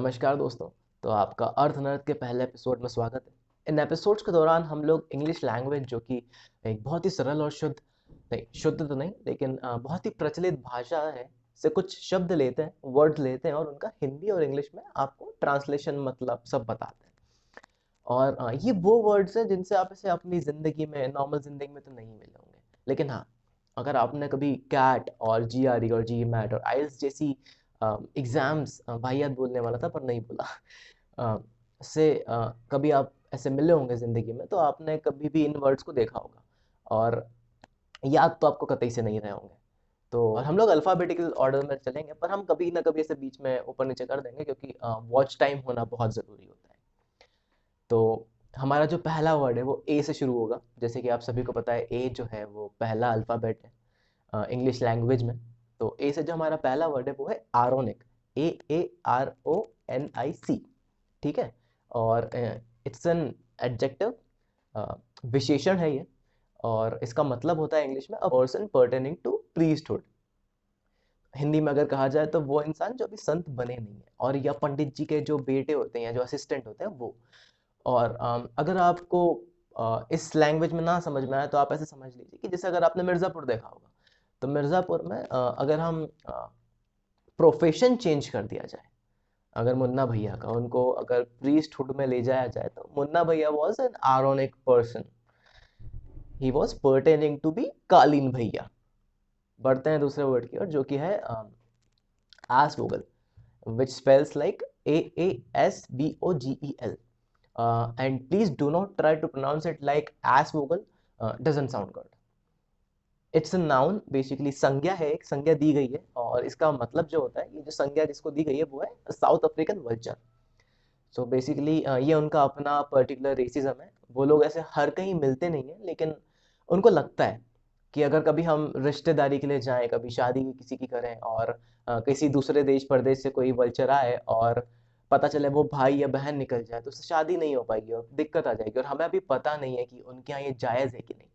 नमस्कार दोस्तों। तो आपका अर्थ नर्थ के पहले एपिसोड में स्वागत है। इन एपिसोड्स के दौरान हम लोग इंग्लिश लैंग्वेज जो कि एक बहुत ही सरल और शुद्ध नहीं शुद्ध तो नहीं लेकिन बहुत ही प्रचलित भाषा है से कुछ शब्द लेते हैं, वर्ड्स लेते हैं और उनका हिंदी और इंग्लिश में आपको ट्रांसलेशन मतलब सब बताते हैं। और ये वो वर्ड्स हैं जिनसे आप इसे अपनी ज़िंदगी में नॉर्मल ज़िंदगी में तो नहीं मिले होंगे। लेकिन हाँ, अगर आपने कभी कैट और जीआरई और जीमैट और आइल्स जैसी एग्ज़ाम्स वाहियात बोलने वाला था पर नहीं बोला अ, कभी आप ऐसे मिले होंगे ज़िंदगी में तो आपने कभी भी इन वर्ड्स को देखा होगा और याद तो आपको कतई से नहीं रहे होंगे। तो और हम लोग अल्फ़ाबेटिकल ऑर्डर में चलेंगे पर हम कभी ना कभी ऐसे बीच में ऊपर-नीचे कर देंगे क्योंकि वॉच टाइम होना बहुत ज़रूरी होता है। तो हमारा जो पहला वर्ड है वो ए से शुरू होगा। जैसे कि आप सभी को पता है ए जो है वो पहला अल्फ़ाबेट है इंग्लिश लैंग्वेज में। तो ए से जो हमारा पहला वर्ड है वो है आरोनिक। AARONIC। ठीक है। और इट्स एन एडजेक्टिव, विशेषण है ये। और इसका मतलब होता है इंग्लिश में a person pertaining to priesthood. Hindi में अगर कहा जाए तो वो इंसान जो अभी संत बने नहीं है और या पंडित जी के जो बेटे होते हैं या जो असिस्टेंट होते हैं वो। और अगर आपको इस लैंग्वेज में ना समझ में आए तो आप ऐसे समझ लीजिए कि जैसे अगर आपने मिर्ज़ापुर देखा होगा तो मिर्ज़ापुर में अगर हम प्रोफेशन चेंज कर दिया जाए, अगर मुन्ना भैया का उनको अगर प्रीस्टहुड में ले जाया जाए तो Munna Bhaiya was an ironic person, he was pertaining to be Kaleen Bhaiya. बढ़ते हैं दूसरे वर्ड की ओर जो कि है आस वोगल, which spells like AASVOGEL. And please do not try to pronounce it like asvogel. Doesn't sound good. It's a noun, basically संज्ञा है, एक संज्ञा दी गई है और इसका मतलब जो होता है, ये जो संज्ञा जिसको दी गई है वो है south African vulture. So basically ये उनका अपना पर्टिकुलर रेसिज्म है। वो लोग ऐसे हर कहीं मिलते नहीं हैं लेकिन उनको लगता है कि अगर कभी हम रिश्तेदारी के लिए जाएं, कभी शादी किसी की करें और किसी दूसरे देश प्रदेश से कोई वल्चर आए और पता चले वो भाई या बहन निकल जाए तो उससे शादी नहीं हो पाएगी और दिक्कत आ जाएगी और हमें अभी पता नहीं है कि उनके यहाँ ये जायज़ है कि नहीं।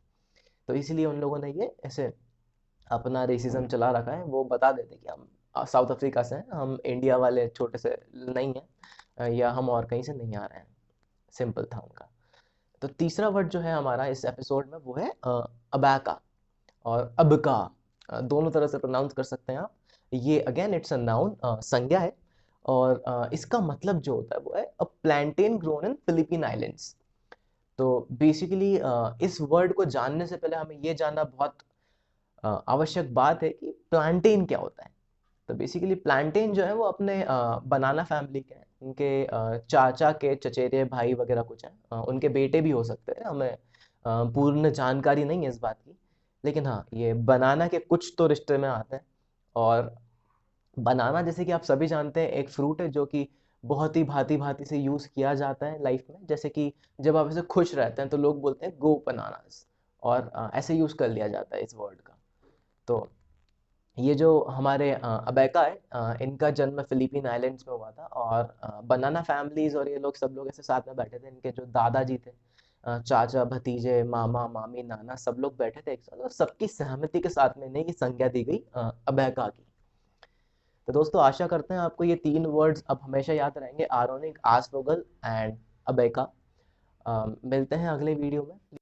तो इसीलिए उन लोगों ने ये ऐसे अपना रेसिज्म चला रखा है। वो बता देते कि हम साउथ अफ्रीका से हैं, हम इंडिया वाले छोटे से नहीं हैं, या हम और कहीं से नहीं आ रहे हैं। सिंपल था उनका। तो तीसरा वर्ड जो है हमारा इस एपिसोड में वो है अबैका और अबका। दोनों तरह से प्रोनाउंस कर सकते हैं आप। ये अगेन इट्स अ नाउन, संज्ञा है। और इसका मतलब जो होता है वो है अ प्लैंटेन ग्रोन इन फिलीपीन आइलैंड्स। तो बेसिकली इस वर्ड को जानने से पहले हमें ये जानना बहुत आवश्यक बात है कि प्लांटेन क्या होता है। तो बेसिकली प्लांटेन जो है वो अपने बनाना फैमिली के हैं। उनके चाचा के चचेरे भाई वगैरह कुछ हैं, उनके बेटे भी हो सकते हैं। हमें पूर्ण जानकारी नहीं है इस बात की। लेकिन हाँ, ये बनाना के कुछ तो रिश्ते में आते हैं। और बनाना जैसे कि आप सभी जानते हैं एक फ्रूट है जो कि बहुत ही भांति भांति से यूज़ किया जाता है लाइफ में। जैसे कि जब आप ऐसे खुश रहते हैं तो लोग बोलते हैं गो बनानास। और ऐसे यूज़ कर लिया जाता है इस वर्ड का। तो ये जो हमारे अबैका है, इनका जन्म फिलीपीन आइलैंड्स में हुआ था। और बनाना फैमिलीज और ये लोग सब लोग ऐसे साथ में बैठे थे। इनके जो दादाजी थे, चाचा भतीजे मामा मामी नाना सब लोग बैठे थे एक साथ और सबकी सहमति के साथ में इन्हें ये संज्ञा दी गई अबैका की। तो दोस्तों आशा करते हैं आपको ये तीन वर्ड्स अब हमेशा याद रहेंगे, आरोनिक, आसवोगल एंड अबैका। मिलते हैं अगले वीडियो में।